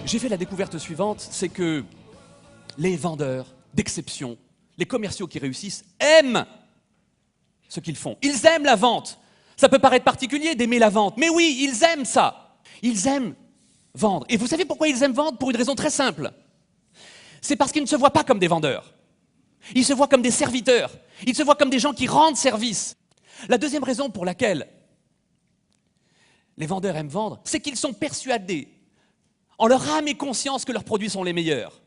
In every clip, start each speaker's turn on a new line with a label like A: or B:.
A: J'ai fait la découverte suivante, c'est que les vendeurs d'exception, les commerciaux qui réussissent, aiment ce qu'ils font. Ils aiment la vente. Ça peut paraître particulier d'aimer la vente, mais oui, ils aiment ça. Ils aiment vendre. Et vous savez pourquoi ils aiment vendre? Pour une raison très simple. C'est parce qu'ils ne se voient pas comme des vendeurs. Ils se voient comme des serviteurs. Ils se voient comme des gens qui rendent service. La deuxième raison pour laquelle les vendeurs aiment vendre, c'est qu'ils sont persuadés, en leur âme et conscience, que leurs produits sont les meilleurs.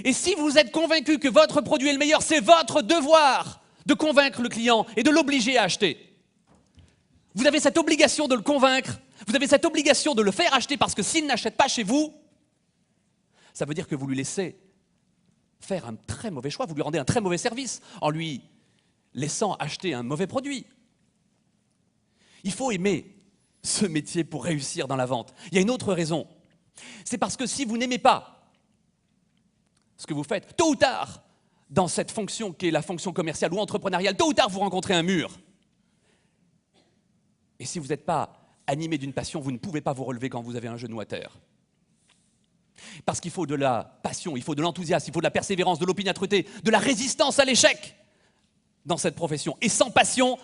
A: Et si vous êtes convaincu que votre produit est le meilleur, c'est votre devoir de convaincre le client et de l'obliger à acheter. Vous avez cette obligation de le convaincre, vous avez cette obligation de le faire acheter, parce que s'il n'achète pas chez vous, ça veut dire que vous lui laissez faire un très mauvais choix, vous lui rendez un très mauvais service en lui laissant acheter un mauvais produit. Il faut aimer ce métier pour réussir dans la vente. Il y a une autre raison. C'est parce que si vous n'aimez pas ce que vous faites, tôt ou tard, dans cette fonction qui est la fonction commerciale ou entrepreneuriale, tôt ou tard, vous rencontrez un mur. Et si vous n'êtes pas animé d'une passion, vous ne pouvez pas vous relever quand vous avez un genou à terre. Parce qu'il faut de la passion, il faut de l'enthousiasme, il faut de la persévérance, de l'opiniâtreté, de la résistance à l'échec dans cette profession. Et sans passion,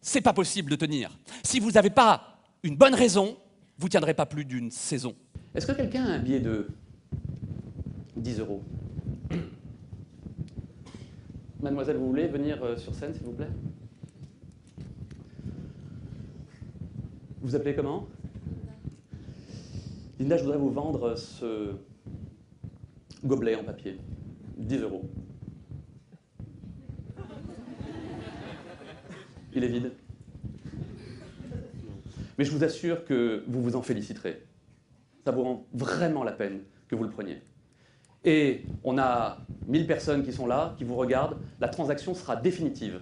A: c'est pas possible de tenir. Si vous n'avez pas une bonne raison, vous ne tiendrez pas plus d'une saison. Est-ce que quelqu'un a un billet de 10 €? Mademoiselle, vous voulez venir sur scène, s'il vous plaît? Vous appelez comment? Linda, je voudrais vous vendre ce gobelet en papier. 10 €. Il est vide. Mais je vous assure que vous vous en féliciterez. Ça vous rend vraiment la peine que vous le preniez. Et on a 1000 personnes qui sont là, qui vous regardent. La transaction sera définitive.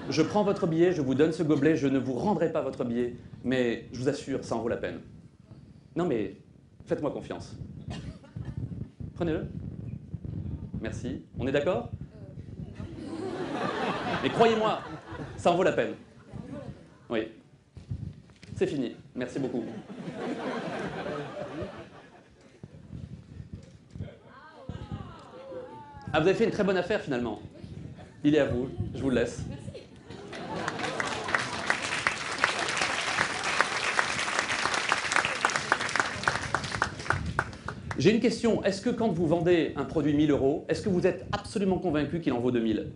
A: Je prends votre billet, je vous donne ce gobelet, je ne vous rendrai pas votre billet, mais je vous assure, ça en vaut la peine. Non mais, faites-moi confiance. Prenez-le. Merci. On est d'accord? Mais croyez-moi, ça en vaut la peine. Oui. C'est fini. Merci beaucoup. Ah, vous avez fait une très bonne affaire finalement. Il est à vous, je vous le laisse. J'ai une question. Est-ce que quand vous vendez un produit 1000 €, est-ce que vous êtes absolument convaincu qu'il en vaut 2000?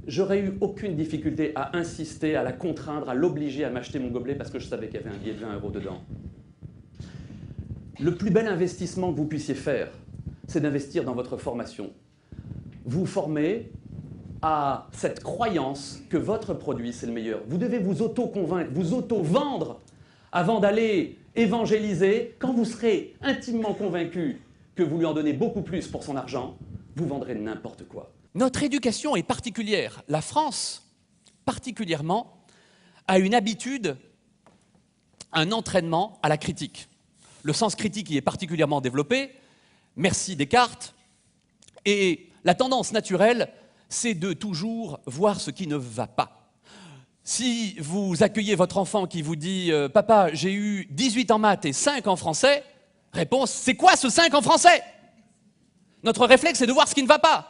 A: J'aurais eu aucune difficulté à insister, à la contraindre, à l'obliger à m'acheter mon gobelet parce que je savais qu'il y avait un billet de 20 € dedans. Le plus bel investissement que vous puissiez faire, c'est d'investir dans votre formation. Vous formez à cette croyance que votre produit, c'est le meilleur. Vous devez vous auto-convaincre, vous auto-vendre avant d'aller évangéliser. Quand vous serez intimement convaincu que vous lui en donnez beaucoup plus pour son argent, vous vendrez n'importe quoi. Notre éducation est particulière. La France, particulièrement, a une habitude, un entraînement à la critique. Le sens critique y est particulièrement développé. Merci Descartes. Et la tendance naturelle, c'est de toujours voir ce qui ne va pas. Si vous accueillez votre enfant qui vous dit « Papa, j'ai eu 18 en maths et 5 en français », réponse « C'est quoi ce 5 en français ?» Notre réflexe, c'est de voir ce qui ne va pas.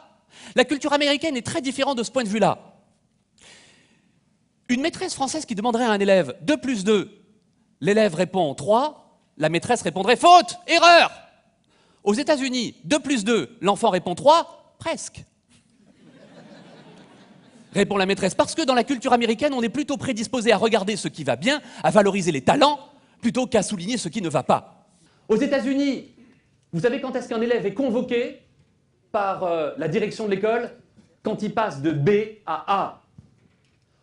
A: La culture américaine est très différente de ce point de vue-là. Une maîtresse française qui demanderait à un élève « 2 plus 2 », l'élève répond « 3 », la maîtresse répondrait « Faute, erreur !» Aux États-Unis, 2 plus 2, l'enfant répond 3, presque. Répond la maîtresse, parce que dans la culture américaine, on est plutôt prédisposé à regarder ce qui va bien, à valoriser les talents, plutôt qu'à souligner ce qui ne va pas. Aux États-Unis, vous savez quand est-ce qu'un élève est convoqué par la direction de l'école? Quand il passe de B à A.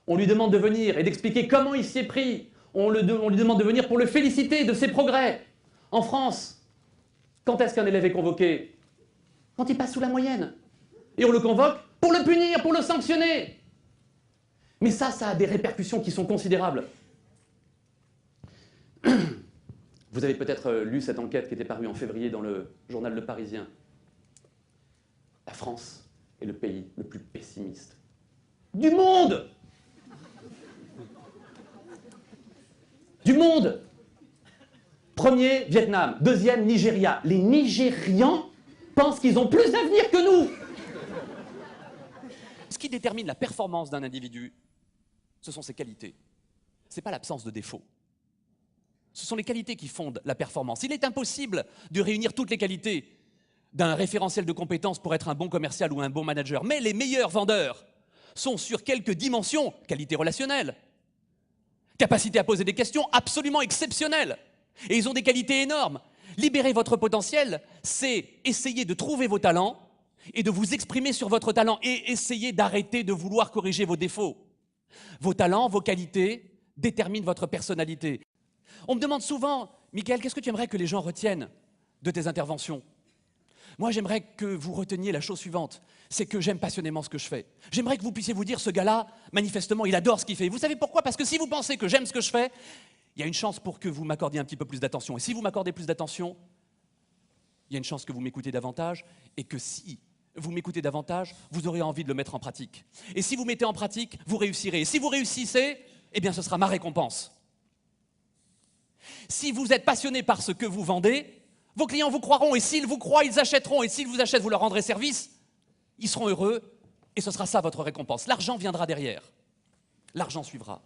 A: On lui demande de venir et d'expliquer comment il s'y est pris. On lui demande de venir pour le féliciter de ses progrès. En France, quand est-ce qu'un élève est convoqué? Quand il passe sous la moyenne. Et on le convoque pour le punir, pour le sanctionner. Mais ça a des répercussions qui sont considérables. Vous avez peut-être lu cette enquête qui était parue en février dans le journal Le Parisien. La France est le pays le plus pessimiste du monde. Du monde. Premier, Vietnam. Deuxième, Nigeria. Les Nigérians pensent qu'ils ont plus d'avenir que nous. Ce qui détermine la performance d'un individu, ce sont ses qualités. Ce n'est pas l'absence de défauts. Ce sont les qualités qui fondent la performance. Il est impossible de réunir toutes les qualités d'un référentiel de compétences pour être un bon commercial ou un bon manager. Mais les meilleurs vendeurs sont sur quelques dimensions, qualité relationnelle, capacité à poser des questions absolument exceptionnelles. Et ils ont des qualités énormes. Libérer votre potentiel, c'est essayer de trouver vos talents et de vous exprimer sur votre talent et essayer d'arrêter de vouloir corriger vos défauts. Vos talents, vos qualités déterminent votre personnalité. On me demande souvent, Michael, qu'est-ce que tu aimerais que les gens retiennent de tes interventions ? Moi, j'aimerais que vous reteniez la chose suivante, c'est que j'aime passionnément ce que je fais. J'aimerais que vous puissiez vous dire, ce gars-là, manifestement, il adore ce qu'il fait. Vous savez pourquoi ? Parce que si vous pensez que j'aime ce que je fais, il y a une chance pour que vous m'accordiez un petit peu plus d'attention. Et si vous m'accordez plus d'attention, il y a une chance que vous m'écoutez davantage, et que si vous m'écoutez davantage, vous aurez envie de le mettre en pratique. Et si vous mettez en pratique, vous réussirez. Et si vous réussissez, eh bien, ce sera ma récompense. Si vous êtes passionné par ce que vous vendez, vos clients vous croiront, et s'ils vous croient, ils achèteront, et s'ils vous achètent, vous leur rendrez service, ils seront heureux, et ce sera ça votre récompense. L'argent viendra derrière. L'argent suivra.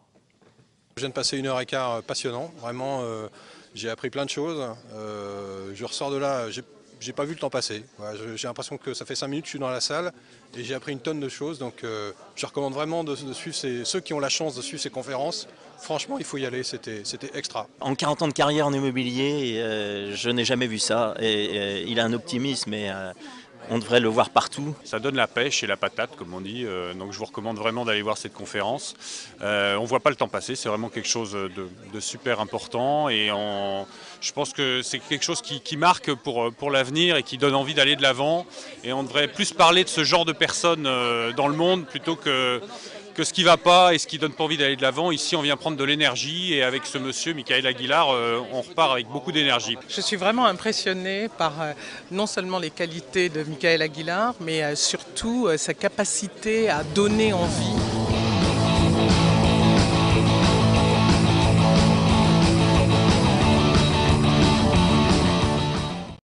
B: Je viens de passer 1h15 passionnant, vraiment, j'ai appris plein de choses. Je ressors de là, j'ai pas vu le temps passer. Voilà, j'ai l'impression que ça fait 5 minutes que je suis dans la salle et j'ai appris une tonne de choses. Donc je recommande vraiment de suivre ceux qui ont la chance de suivre ces conférences. Franchement, il faut y aller, c'était extra.
C: En 40 ans de carrière en immobilier, je n'ai jamais vu ça. Et il a un optimisme et on devrait le voir partout.
D: Ça donne la pêche et la patate, comme on dit. Donc je vous recommande vraiment d'aller voir cette conférence. On ne voit pas le temps passer, c'est vraiment quelque chose de super important. Et je pense que c'est quelque chose qui marque pour l'avenir et qui donne envie d'aller de l'avant. Et on devrait plus parler de ce genre de personnes dans le monde plutôt que ce qui ne va pas et ce qui ne donne pas envie d'aller de l'avant. Ici, on vient prendre de l'énergie et avec ce monsieur, Michael Aguilar, on repart avec beaucoup d'énergie.
E: Je suis vraiment impressionné par non seulement les qualités de Michael Aguilar, mais surtout sa capacité à donner envie